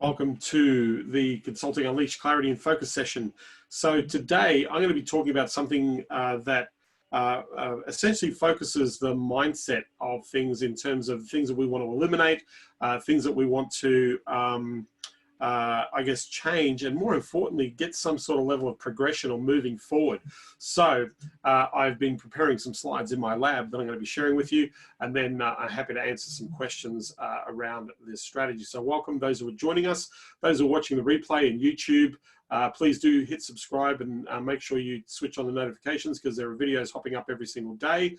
Welcome to the Consulting Unleash Clarity and Focus session. So today I'm going to be talking about something that essentially focuses the mindset of things in terms of things that we want to eliminate, things that we want to, I guess, change, and more importantly, get some sort of level of progression or moving forward. So I've been preparing some slides in my lab that I'm going to be sharing with you, and then I'm happy to answer some questions around this strategy. So welcome those who are joining us, those who are watching the replay in YouTube. Please do hit subscribe and make sure you switch on the notifications because there are videos hopping up every single day.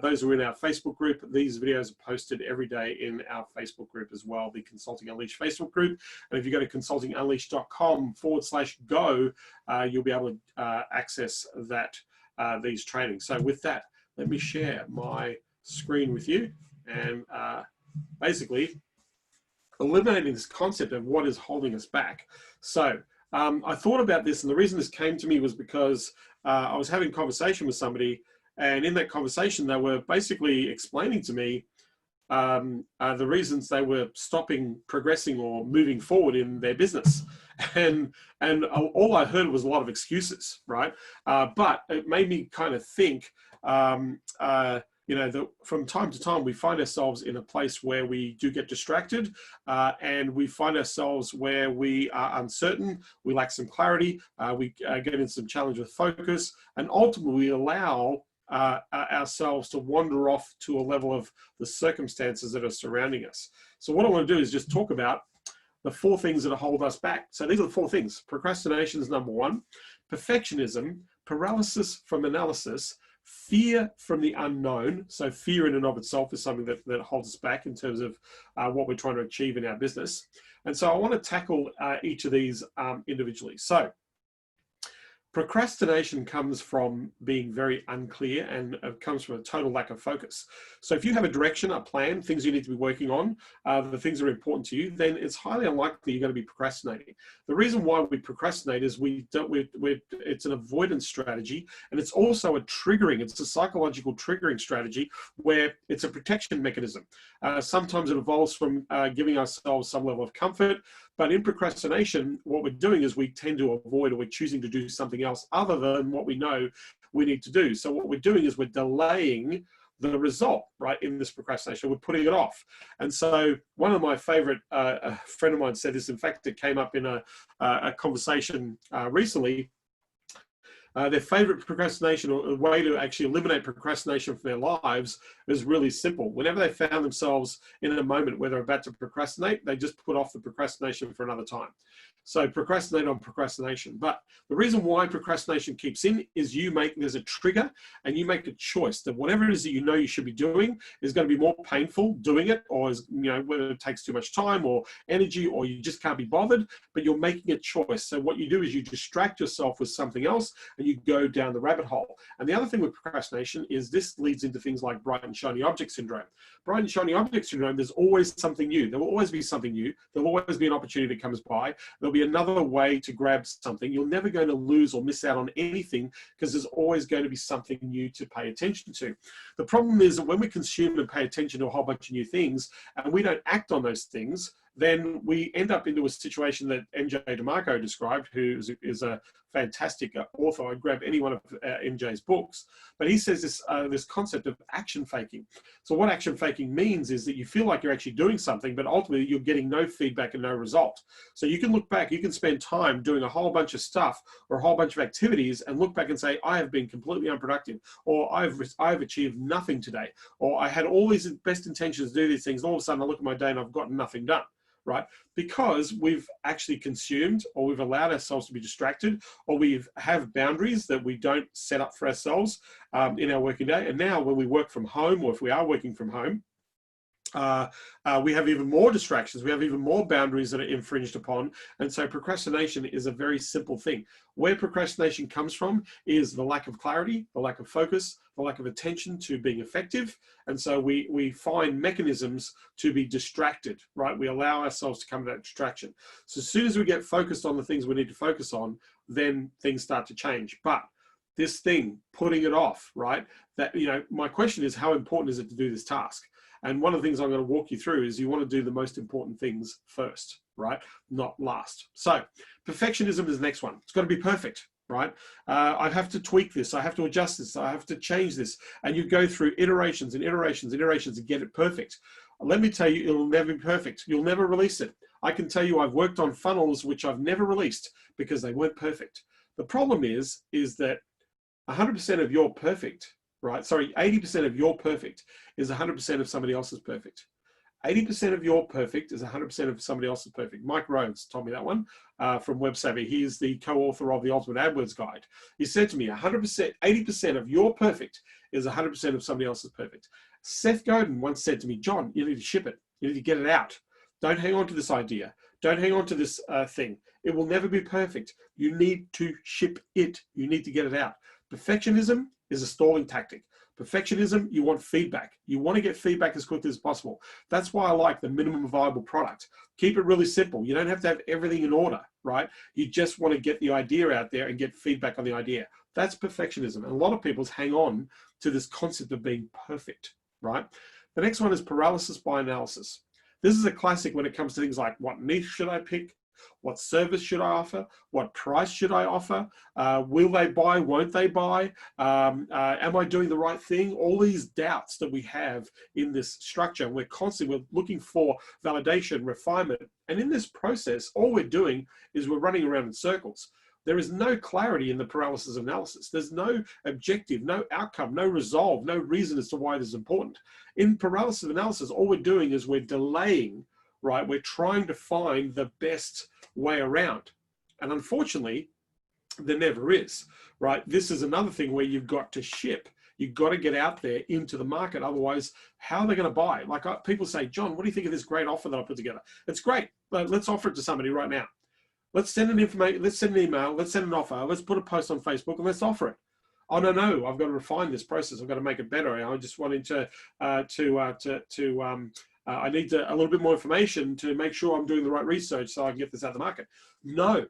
Those who are in our Facebook group, these videos are posted every day in our Facebook group as well, the Consulting Unleash Facebook group. And if you go to consultingunleash.com/go, you'll be able to access that these trainings. So with that, let me share my screen with you and basically eliminating this concept of what is holding us back. So I thought about this, and the reason this came to me was because I was having a conversation with somebody, and in that conversation, they were basically explaining to me the reasons they were stopping progressing or moving forward in their business. And all I heard was a lot of excuses, right? But it made me kind of think, that from time to time, we find ourselves in a place where we do get distracted and we find ourselves where we are uncertain, we lack some clarity, we get in some challenge with focus, and ultimately we allow ourselves to wander off to a level of the circumstances that are surrounding us. So what I want to do is just talk about the four things that hold us back. So these are the four things. Procrastination is number one. Perfectionism, paralysis from analysis, fear from the unknown. So fear in and of itself is something that holds us back in terms of what we're trying to achieve in our business. And so I want to tackle each of these individually. So procrastination comes from being very unclear, and it comes from a total lack of focus. So if you have a direction, a plan, things you need to be working on, the things that are important to you, then it's highly unlikely you're going to be procrastinating. The reason why we procrastinate is it's an avoidance strategy, and it's also it's a psychological triggering strategy where it's a protection mechanism. Sometimes it evolves from giving ourselves some level of comfort, but in procrastination, what we're doing is we tend to avoid, or we're choosing to do something else other than what we know we need to do. So what we're doing is we're delaying the result, right, in this procrastination. We're putting it off. And so one of my favorite, a friend of mine said this, in fact, it came up in a conversation recently. Their favorite procrastination, or a way to actually eliminate procrastination from their lives, is really simple. Whenever they found themselves in a moment where they're about to procrastinate, they just put off the procrastination for another time. So procrastinate on procrastination. But the reason why procrastination keeps in is there's a trigger, and you make a choice that whatever it is that you know you should be doing is going to be more painful doing it, or whether it takes too much time or energy, or you just can't be bothered, but you're making a choice. So what you do is you distract yourself with something else, and you go down the rabbit hole. And the other thing with procrastination is this leads into things like bright and shiny object syndrome. Bright and shiny object syndrome, there's always something new. There will always be something new. There'll always be an opportunity that comes by. There'll be another way to grab something. You're never going to lose or miss out on anything because there's always going to be something new to pay attention to. The problem is that when we consume and pay attention to a whole bunch of new things and we don't act on those things, then we end up into a situation that MJ DeMarco described, who is a fantastic author. I'd grab any one of MJ's books, but he says this concept of action faking. So what action faking means is that you feel like you're actually doing something, but ultimately you're getting no feedback and no result. So you can look back, you can spend time doing a whole bunch of stuff or a whole bunch of activities and look back and say, I have been completely unproductive, or I've achieved nothing today, or I had all these best intentions to do these things, and all of a sudden I look at my day and I've got nothing done. Right? Because we've actually consumed, or we've allowed ourselves to be distracted, or we have boundaries that we don't set up for ourselves in our working day. And now when we work from home, or if we are working from home, we have even more distractions. We have even more boundaries that are infringed upon. And so procrastination is a very simple thing. Where procrastination comes from is the lack of clarity, the lack of focus, the lack of attention to being effective. And so we find mechanisms to be distracted, right? We allow ourselves to come to that distraction. So as soon as we get focused on the things we need to focus on, then things start to change. But this thing, putting it off, right? My question is, how important is it to do this task? And one of the things I'm going to walk you through is you want to do the most important things first. right? Not last. So perfectionism is the next one. It's got to be perfect, right? I have to tweak this. I have to adjust this. I have to change this. And you go through iterations and iterations and iterations to get it perfect. Let me tell you, it'll never be perfect. You'll never release it. I can tell you I've worked on funnels which I've never released because they weren't perfect. The problem is that 100% of your perfect, right? Sorry, 80% of your perfect is 100% of somebody else's perfect. 80% of your perfect is 100% of somebody else's perfect. Mike Rhodes told me that one from Web Savvy. He is the co-author of the Ultimate AdWords Guide. He said to me, 100%, 80% of your perfect is 100% of somebody else's perfect. Seth Godin once said to me, John, you need to ship it. You need to get it out. Don't hang on to this idea. Don't hang on to this thing. It will never be perfect. You need to ship it. You need to get it out. Perfectionism is a stalling tactic. Perfectionism, you want feedback. You want to get feedback as quickly as possible. That's why I like the minimum viable product. Keep it really simple. You don't have to have everything in order, right? You just want to get the idea out there and get feedback on the idea. That's perfectionism. And a lot of people hang on to this concept of being perfect, right? The next one is paralysis by analysis. This is a classic when it comes to things like what niche should I pick? What service should I offer? What price should I offer? Will they buy? Won't they buy? Am I doing the right thing? All these doubts that we have in this structure, we're looking for validation, refinement. And in this process, all we're doing is we're running around in circles. There is no clarity in the paralysis analysis. There's no objective, no outcome, no resolve, no reason as to why this is important. In paralysis analysis, all we're doing is we're delaying, right? We're trying to find the best way around. And unfortunately, there never is, right? This is another thing where you've got to ship. You've got to get out there into the market. Otherwise, how are they going to buy? Like people say, John, what do you think of this great offer that I put together? It's great, but let's offer it to somebody right now. Let's send an email, let's send an offer, let's put a post on Facebook and let's offer it. Oh, no, I've got to refine this process. I've got to make it better. I just wanted to I need a little bit more information to make sure I'm doing the right research so I can get this out of the market. No,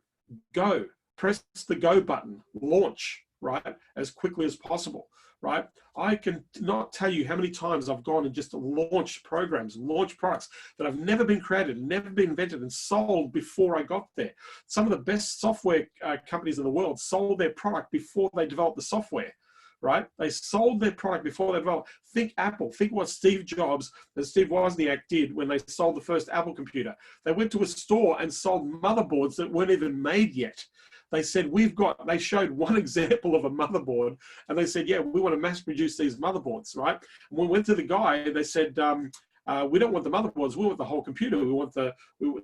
go, press the go button, launch, right, as quickly as possible, right? I can not tell you how many times I've gone and just launched programs, launched products that have never been created, never been invented and sold before I got there. Some of the best software companies in the world sold their product before they developed the software. Right? They sold their product before they developed. Think Apple. Think what Steve Jobs and Steve Wozniak did when they sold the first Apple computer. They went to a store and sold motherboards that weren't even made yet. They said, they showed one example of a motherboard and they said, yeah, we want to mass produce these motherboards, right? And when we went to the guy, they said, we don't want the motherboards, we want the whole computer.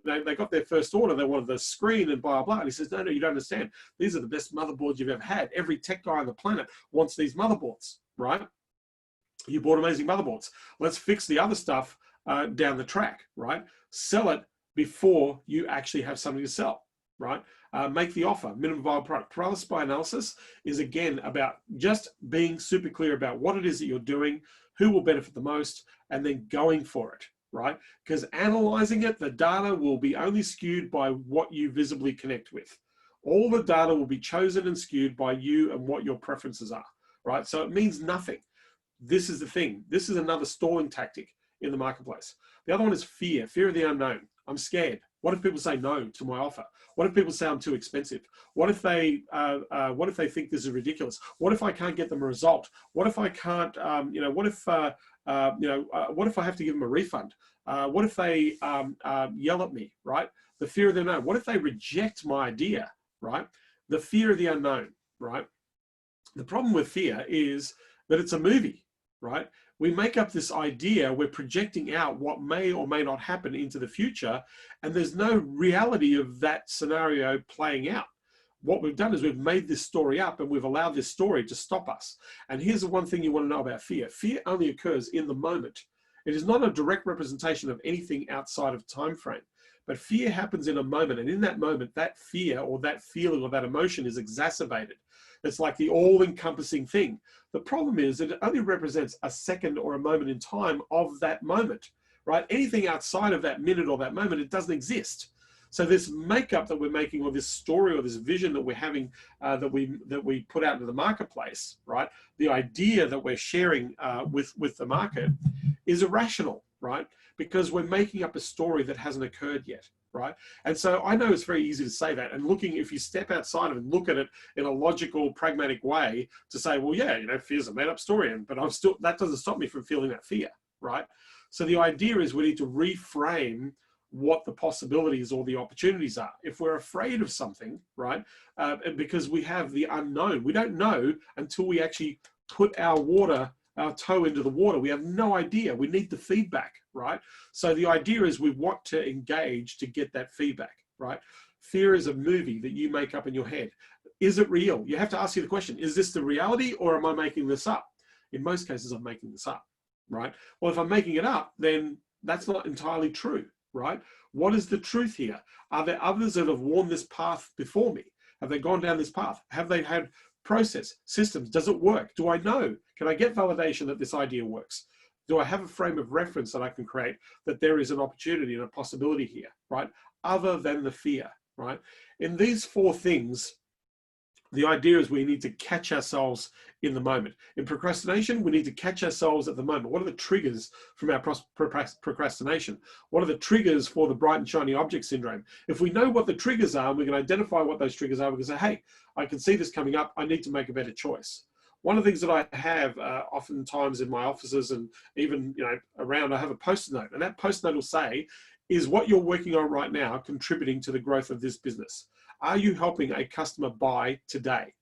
They got their first order, they wanted the screen and blah, blah. And he says, no, you don't understand. These are the best motherboards you've ever had. Every tech guy on the planet wants these motherboards, right? You bought amazing motherboards. Let's fix the other stuff down the track, right? Sell it before you actually have something to sell, right? Make the offer, minimum viable product. Paralysis by analysis is again about just being super clear about what it is that you're doing, who will benefit the most, and then going for it, right? Because analyzing it, the data will be only skewed by what you visibly connect with. All the data will be chosen and skewed by you and what your preferences are, right? So it means nothing. This is the thing. This is another stalling tactic in the marketplace. The other one is fear of the unknown. I'm scared. What if people say no to my offer? What if people say I'm too expensive? What if they think this is ridiculous? What if I can't get them a result? What if I can't, what if I have to give them a refund? What if they yell at me, right? The fear of the unknown. What if they reject my idea, right? The fear of the unknown, right? The problem with fear is that it's a movie, right? We make up this idea, we're projecting out what may or may not happen into the future, and there's no reality of that scenario playing out. What we've done is we've made this story up and we've allowed this story to stop us. And here's the one thing you want to know about fear. Fear only occurs in the moment. It is not a direct representation of anything outside of time frame. But fear happens in a moment, and in that moment, that fear or that feeling or that emotion is exacerbated. It's like the all-encompassing thing. The problem is that it only represents a second or a moment in time of that moment, right? Anything outside of that minute or that moment, it doesn't exist. So this makeup that we're making, or this story or this vision that we're having, that we put out into the marketplace, right? The idea that we're sharing with the market is irrational, right? Because we're making up a story that hasn't occurred yet. right? And so I know it's very easy to say that, and looking, if you step outside of it and look at it in a logical, pragmatic way to say, well, yeah, you know, fear's a made up story, but I'm still, that doesn't stop me from feeling that fear, right? So the idea is we need to reframe what the possibilities or the opportunities are. If we're afraid of something, right, because we have the unknown, we don't know until we actually put our toe into the water. We have no idea. We need the feedback, right? So the idea is we want to engage to get that feedback, right? Fear is a movie that you make up in your head. Is it real? You have to ask you the question, is this the reality or am I making this up? In most cases, I'm making this up, right? Well, if I'm making it up, then that's not entirely true, right? What is the truth here? Are there others that have worn this path before me? Have they gone down this path? Have they had process, systems? Does it work? Do I know? Can I get validation that this idea works? Do I have a frame of reference that I can create that there is an opportunity and a possibility here, right? Other than the fear, right? In these four things, the idea is we need to catch ourselves in the moment. In procrastination, we need to catch ourselves at the moment. What are the triggers from our procrastination? What are the triggers for the bright and shiny object syndrome? If we know what the triggers are, we can identify what those triggers are. We can say, hey, I can see this coming up. I need to make a better choice. One of the things that I have oftentimes in my offices and even around, I have a post-it note, and that post-it note will say, is what you're working on right now contributing to the growth of this business? Are you helping a customer buy today?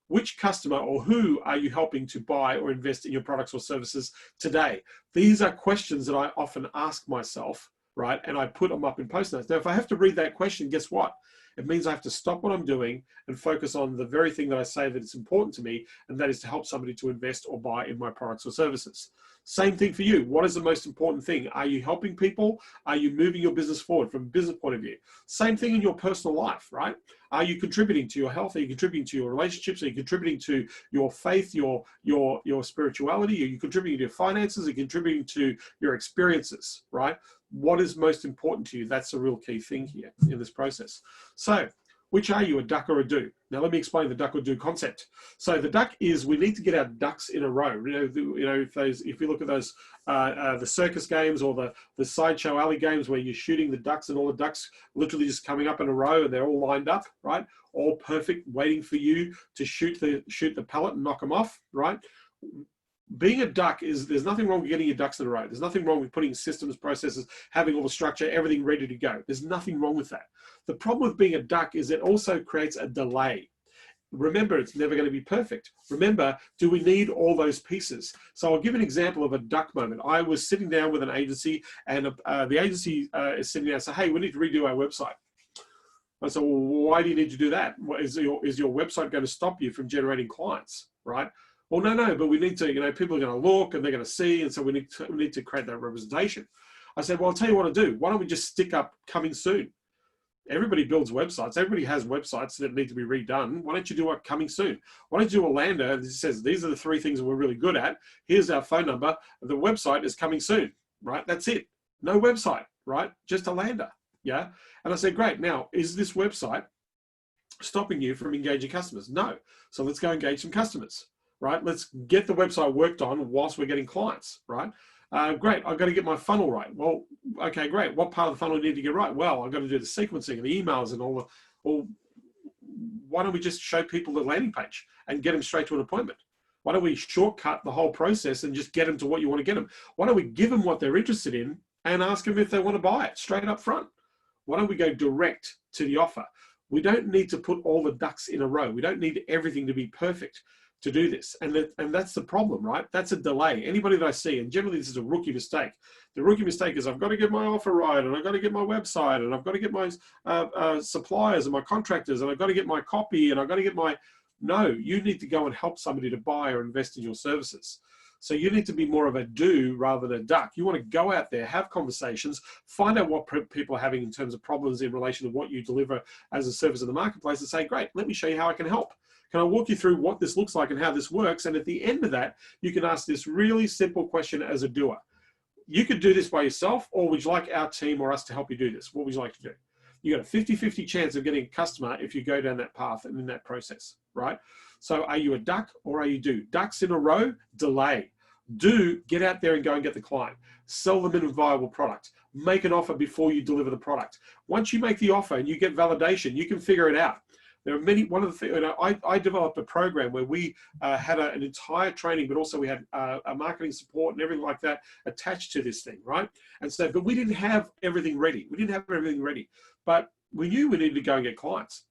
Which customer or who are you helping to buy or invest in your products or services today? These are questions that I often ask myself, right? And I put them up in post notes. Now, if I have to read that question, guess what? It means I have to stop what I'm doing and focus on the very thing that I say that it's important to me, and that is to help somebody to invest or buy in my products or services. Same thing for you. What is the most important thing? Are you helping people? Are you moving your business forward from a business point of view? Same thing in your personal life, right? Are you contributing to your health? Are you contributing to your relationships? Are you contributing to your faith, your spirituality? Are you contributing to your finances? Are you contributing to your experiences, right? What is most important to you? That's a real key thing here in this process. So, which are you, a duck or a do? Now, let me explain the duck or do concept. So the duck is, we need to get our ducks in a row. If you look at those, the circus games or the sideshow alley games where you're shooting the ducks and all the ducks literally just coming up in a row and they're all lined up, right? All perfect, waiting for you to shoot the pellet and knock them off, right? Being a duck is, there's nothing wrong with getting your ducks in a row. There's nothing wrong with putting systems, processes, having all the structure, everything ready to go. There's nothing wrong with that. The problem with being a duck is it also creates a delay. Remember, it's never going to be perfect. Remember, do we need all those pieces? So I'll give an example of a duck moment. I was sitting down with an agency, and the agency is sitting down and saying, hey, we need to redo our website. I said, well, why do you need to do that? Is your website going to stop you from generating clients, right? Well, no, but we need to, people are going to look and they're going to see, and so we need to create that representation. I said, well, I'll tell you what to do. Why don't we just stick up coming soon? Everybody builds websites. Everybody has websites that need to be redone. Why don't you do a coming soon? Why don't you do a lander that says, these are the 3 things that we're really good at. Here's our phone number. The website is coming soon, right? That's it. No website, right? Just a lander, yeah? And I said, great. Now, is this website stopping you from engaging customers? No. So let's go engage some customers, right? Let's get the website worked on whilst we're getting clients, right? Great, I've got to get my funnel right. Well, okay, great. What part of the funnel do you need to get right? Well, I've got to do the sequencing and the emails and all the, why don't we just show people the landing page and get them straight to an appointment? Why don't we shortcut the whole process and just get them to what you want to get them? Why don't we give them what they're interested in and ask them if they want to buy it straight up front? Why don't we go direct to the offer? We don't need to put all the ducks in a row. We don't need everything to be perfect to do this. And that's the problem, right? That's a delay. Anybody that I see, and generally this is a rookie mistake. The rookie mistake is I've got to get my offer right, and I've got to get my website, and I've got to get my suppliers and my contractors, and I've got to get my copy, and I've got to get my... No, you need to go and help somebody to buy or invest in your services. So you need to be more of a do rather than a duck. You want to go out there, have conversations, find out what people are having in terms of problems in relation to what you deliver as a service in the marketplace, and say, great, let me show you how I can help. Can I walk you through what this looks like and how this works? And at the end of that, you can ask this really simple question as a doer. You could do this by yourself, or would you like our team or us to help you do this? What would you like to do? You got a 50-50 chance of getting a customer if you go down that path and in that process, right? So are you a duck or are you do? Ducks in a row, delay. Do, get out there and go and get the client. Sell the minimum viable product. make an offer before you deliver the product. Once you make the offer and you get validation, you can figure it out. There are many, one of the things, you know, I developed a program where we had an entire training, but also we had a marketing support and everything like that attached to this thing, right? And so, but we didn't have everything ready. We didn't have everything ready, but we knew we needed to go and get clients.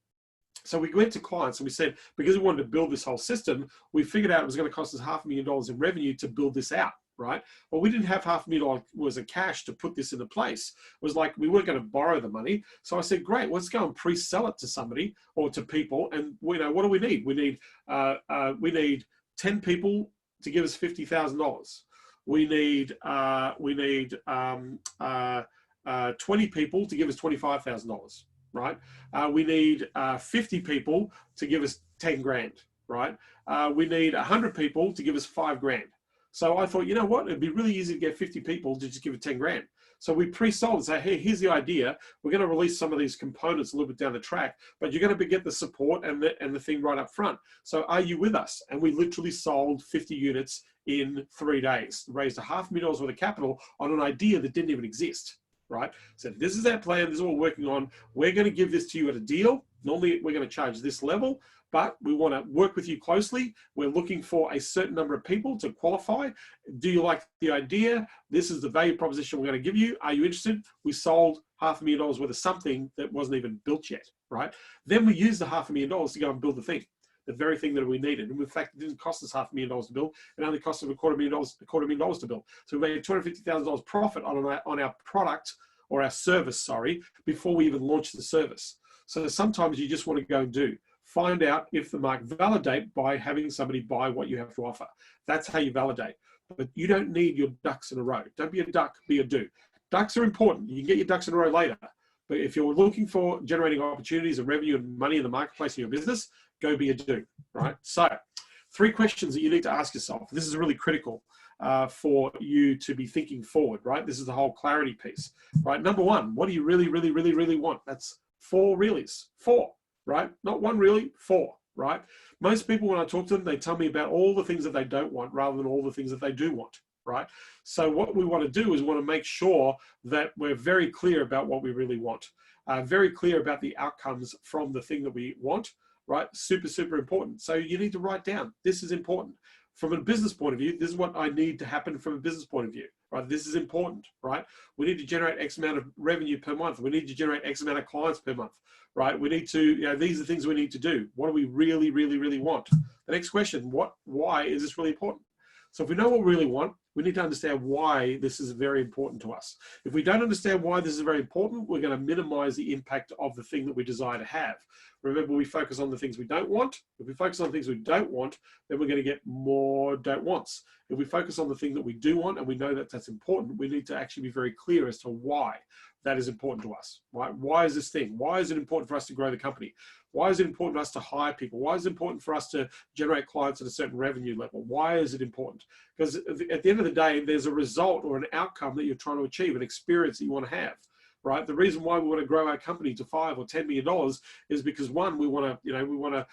So we went to clients and we said, because we wanted to build this whole system, we figured out it was going to cost us $500,000 in revenue to build this out. Right? Well, we didn't have $500,000 worth of cash to put this into place. It was like we weren't going to borrow the money. So I said, great, let's go and pre-sell it to somebody or to people. And you know, what do we need? We need 10 people to give us $50,000. We need 20 people to give us $25,000. Right? We need 50 people to give us 10 grand. Right? We need 100 people to give us $5 grand. So I thought, you know what, it'd be really easy to get 50 people to just give it 10 grand. So we pre-sold and say, hey, here's the idea. We're going to release some of these components a little bit down the track, but you're going to get the support and the thing right up front. So are you with us? And we literally sold 50 units in 3 days, raised $500,000 worth of capital on an idea that didn't even exist, right? So this is our plan. This is what we're working on. We're going to give this to you at a deal. Normally we're going to charge this level, but we want to work with you closely. We're looking for a certain number of people to qualify. Do you like the idea? This is the value proposition we're going to give you. Are you interested? We sold $500,000 worth of something that wasn't even built yet, right? Then we used the $500,000 to go and build the thing, the very thing that we needed. And in fact, it didn't cost us $500,000 to build. It only cost us $250,000 to build. So we made $250,000 profit on our product or our service, sorry, before we even launched the service. So sometimes you just want to go and do. Find out if the market validate by having somebody buy what you have to offer. That's how you validate. But you don't need your ducks in a row. Don't be a duck, be a do. Ducks are important. You can get your ducks in a row later. But if you're looking for generating opportunities and revenue and money in the marketplace in your business, go be a do, right? So 3 questions that you need to ask yourself. This is really critical for you to be thinking forward, right? This is the whole clarity piece, right? Number 1, what do you really, really, really, really want? That's 4 reallys, 4. Right? Not 1 really, 4, right? Most people, when I talk to them, they tell me about all the things that they don't want rather than all the things that they do want, right? So what we want to do is we want to make sure that we're very clear about what we really want, very clear about the outcomes from the thing that we want, right? Super, super important. So you need to write down, this is important. From a business point of view, this is what I need to happen from a business point of view, right? This is important, right? We need to generate X amount of revenue per month. We need to generate X amount of clients per month, right? We need to, you know, these are the things we need to do. What do we really, really, really want? The next question, why is this really important? So if we know what we really want, we need to understand why this is very important to us. If we don't understand why this is very important, we're going to minimize the impact of the thing that we desire to have. Remember, we focus on the things we don't want. If we focus on things we don't want, then we're going to get more don't wants. If we focus on the thing that we do want and we know that that's important, we need to actually be very clear as to why that is important to us, right? Why is this thing? Why is it important for us to grow the company? Why is it important for us to hire people? Why is it important for us to generate clients at a certain revenue level? Why is it important? Because at the end of the day, there's a result or an outcome that you're trying to achieve, an experience that you want to have, right? The reason why we want to grow our company to $5 or $10 million is because, one, we want to, you know, we want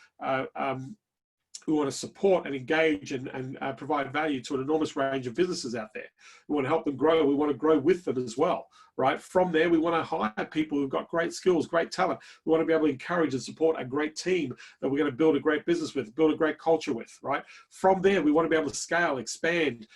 to support and engage and provide value to an enormous range of businesses out there. We want to help them grow. We want to grow with them as well, right? From there, we want to hire people who've got great skills, great talent. We want to be able to encourage and support a great team that we're going to build a great business with, build a great culture with, right? From there, we want to be able to scale, expand,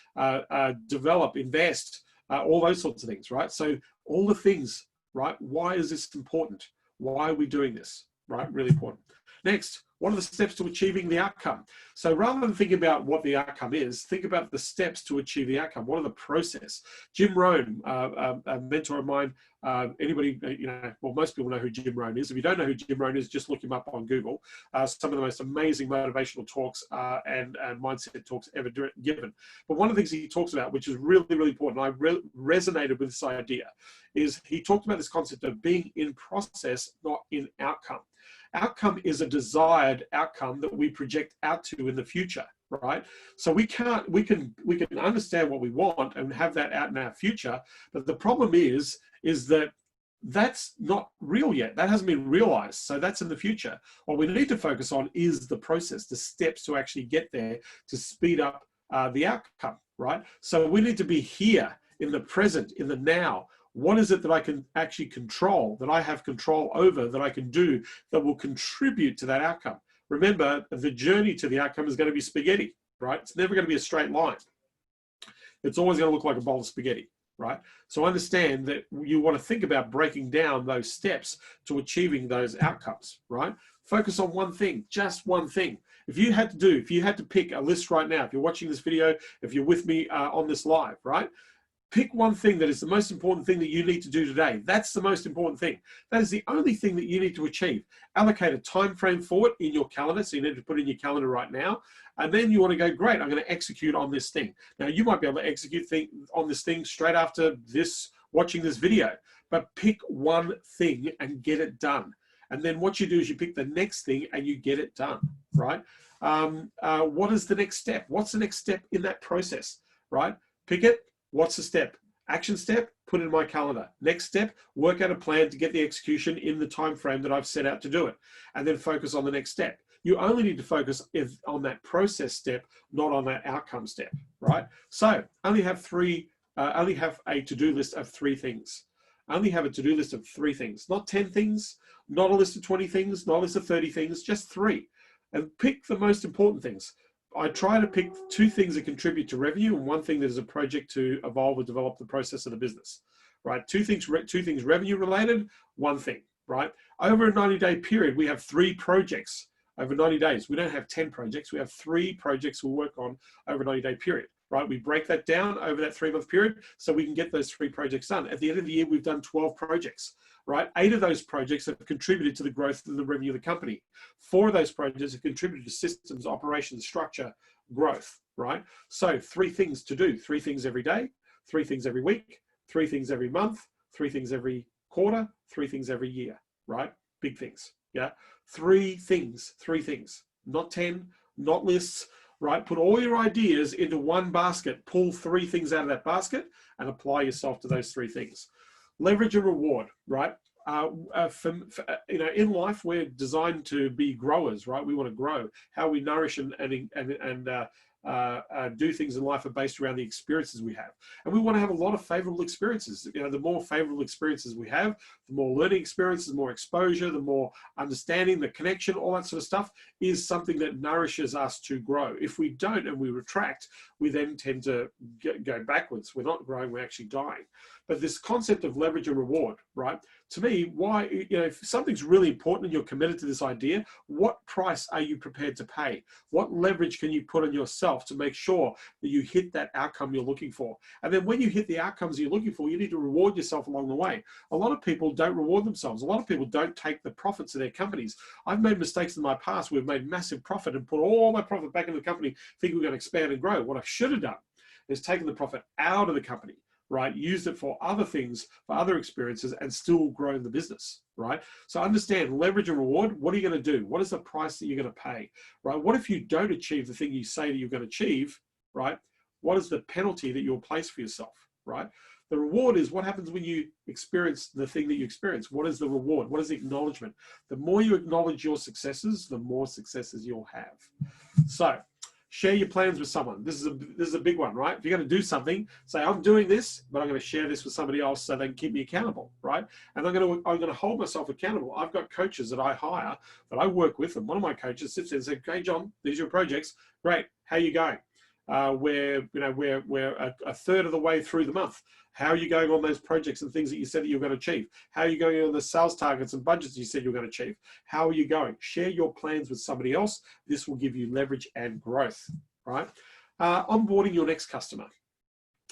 develop, invest, all those sorts of things, right? So all the things, right? Why is this important? Why are we doing this, right? Really important. Next, what are the steps to achieving the outcome? So rather than thinking about what the outcome is, think about the steps to achieve the outcome. What are the process? Jim Rohn, a mentor of mine, anybody, you know, well, most people know who Jim Rohn is. If you don't know who Jim Rohn is, just look him up on Google. Some of the most amazing motivational talks and mindset talks ever given. But one of the things he talks about, which is really, really important, I resonated with this idea, is he talked about this concept of being in process, not in outcome. Outcome is a desired outcome that we project out to in the future, right? So we can understand what we want and have that out in our future, but the problem is that that's not real yet. That hasn't been realized. So that's in the future. What we need to focus on is the process, the steps to actually get there to speed up the outcome, right? So we need to be here in the present, in the now. What is it that I can actually control, that I have control over, that I can do, that will contribute to that outcome? Remember, the journey to the outcome is going to be spaghetti, right? It's never going to be a straight line. It's always going to look like a bowl of spaghetti, right? So understand that you want to think about breaking down those steps to achieving those outcomes, right? Focus on one thing, just one thing. If you had to pick a list right now, if you're watching this video, if you're with me on this live, right? Pick one thing that is the most important thing that you need to do today. That's the most important thing. That is the only thing that you need to achieve. Allocate a time frame for it in your calendar. So you need to put in your calendar right now. And then you want to go, great, I'm going to execute on this thing. Now you might be able to execute on this thing straight after this, watching this video, but pick one thing and get it done. And then what you do is you pick the next thing and you get it done, right? What is the next step? What's the next step in that process, right? Pick it. What's the step? Action step, put it in my calendar. Next step, work out a plan to get the execution in the time frame that I've set out to do it. And then focus on the next step. You only need to focus on that process step, not on that outcome step, right? So only have a to-do list of 3 things. Only have a to-do list of 3 things, not 10 things, not a list of 20 things, not a list of 30 things, just 3. And pick the most important things. I try to pick 2 things that contribute to revenue and 1 thing that is a project to evolve or develop the process of the business, right? 2 things revenue related, 1 thing, right? Over a 90-day period, we have 3 projects over 90 days. We don't have 10 projects. We have 3 projects we'll work on over a 90-day period, right? We break that down over that 3-month period so we can get those 3 projects done. At the end of the year, we've done 12 projects, right? 8 of those projects have contributed to the growth of the revenue of the company. 4 of those projects have contributed to systems, operations, structure, growth, right? So 3 things to do, 3 things every day, 3 things every week, 3 things every month, 3 things every quarter, 3 things every year, right? Big things, yeah? 3 things, not 10, not lists, right? Put all your ideas into one basket, pull 3 things out of that basket and apply yourself to those 3 things. Leverage and reward, right? In life, we're designed to be growers, right? We want to grow. How we nourish and do things in life are based around the experiences we have. And we want to have a lot of favorable experiences. The more favorable experiences we have, the more learning experiences, the more exposure, the more understanding, the connection, all that sort of stuff is something that nourishes us to grow. If we don't and we retract, we then tend to go backwards. We're not growing, we're actually dying. But this concept of leverage and reward, right? To me, if something's really important and you're committed to this idea, what price are you prepared to pay? What leverage can you put on yourself to make sure that you hit that outcome you're looking for? And then when you hit the outcomes you're looking for, you need to reward yourself along the way. A lot of people don't reward themselves. A lot of people don't take the profits of their companies. I've made mistakes in my past. We've made massive profit and put all my profit back into the company, thinking we're going to expand and grow. What I should have done is taken the profit out of the company, right? Used it for other things, for other experiences, and still grow the business, right? So understand leverage and reward. What are you going to do? What is the price that you're going to pay, right? What if you don't achieve the thing you say that you're going to achieve, right? What is the penalty that you'll place for yourself, right? The reward is what happens when you experience the thing that you experience. What is the reward? What is the acknowledgement? The more you acknowledge your successes, the more successes you'll have. So share your plans with someone. This is a big one, right? If you're going to do something, say, I'm doing this, but I'm going to share this with somebody else so they can keep me accountable, right? And I'm going to hold myself accountable. I've got coaches that I hire, that I work with, and one of my coaches sits there and says, "Okay, John, these are your projects. Great. How are you going? We're a third of the way through the month. How are you going on those projects and things that you said that you're going to achieve? How are you going on the sales targets and budgets you said you're going to achieve? How are you going?" Share your plans with somebody else. This will give you leverage and growth, right? Onboarding your next customer.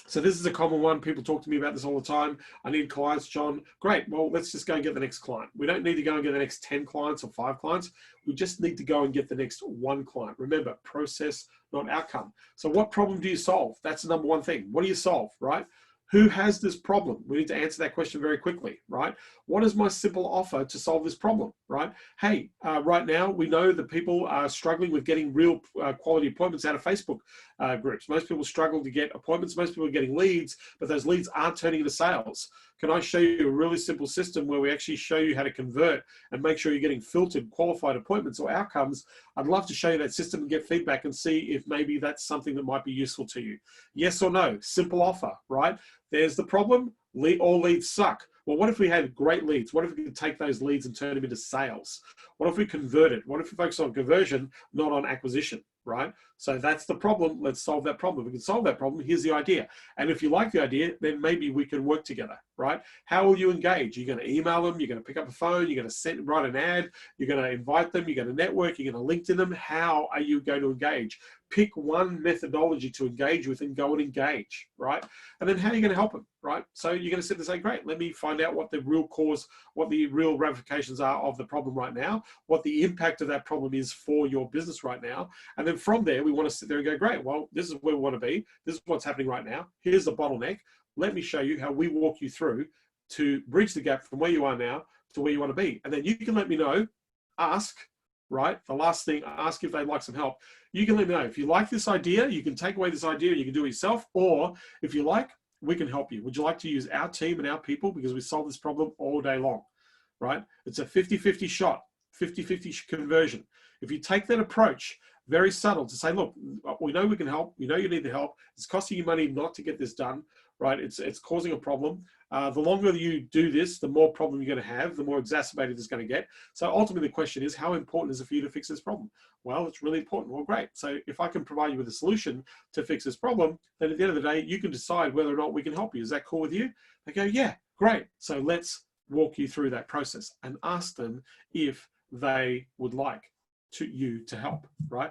So this is a common one. People talk to me about this all the time. I need clients, John. Great. Well, let's just go and get the next client. We don't need to go and get the next 10 clients or 5 clients. We just need to go and get the next 1 client. Remember, process, not outcome. So what problem do you solve? That's the number 1 thing. What do you solve, right? Who has this problem? We need to answer that question very quickly, right? What is my simple offer to solve this problem, right? Hey, right now we know that people are struggling with getting real quality appointments out of Facebook groups. Most people struggle to get appointments. Most people are getting leads, but those leads aren't turning into sales. Can I show you a really simple system where we actually show you how to convert and make sure you're getting filtered, qualified appointments or outcomes? I'd love to show you that system and get feedback and see if maybe that's something that might be useful to you. Yes or no, simple offer, right? There's the problem, all leads suck. Well, what if we had great leads? What if we could take those leads and turn them into sales? What if we converted? What if we focus on conversion, not on acquisition, right? So that's the problem. Let's solve that problem. If we can solve that problem, here's the idea. And if you like the idea, then maybe we can work together, right? How will you engage? You're going to email them, you're going to pick up the phone, you're going to write an ad, you're going to invite them, you're going to network, you're going to LinkedIn them. How are you going to engage? Pick one methodology to engage with and go and engage, right? And then how are you going to help them, right? So you're going to sit there and say, great, let me find out what the real cause, what the real ramifications are of the problem right now, what the impact of that problem is for your business right now. And then from there, we want to sit there and go, great, well, this is where we want to be. This is what's happening right now. Here's the bottleneck. Let me show you how we walk you through to bridge the gap from where you are now to where you want to be. And then you can let me know, ask, right? The last thing, ask if they'd like some help. You can let me know. If you like this idea, you can take away this idea, you can do it yourself, or if you like, we can help you. Would you like to use our team and our people because we solve this problem all day long, right? It's a 50-50 shot, 50-50 conversion. If you take that approach, very subtle, to say, look, we know we can help, we know you need the help, it's costing you money not to get this done, right? It's causing a problem. The longer you do this, the more problem you're going to have, the more exacerbated it's going to get. So ultimately the question is, how important is it for you to fix this problem? Well, it's really important. Well, great. So if I can provide you with a solution to fix this problem, then at the end of the day, you can decide whether or not we can help you. Is that cool with you? They go, yeah, great. So let's walk you through that process and ask them if they would like you to help, right?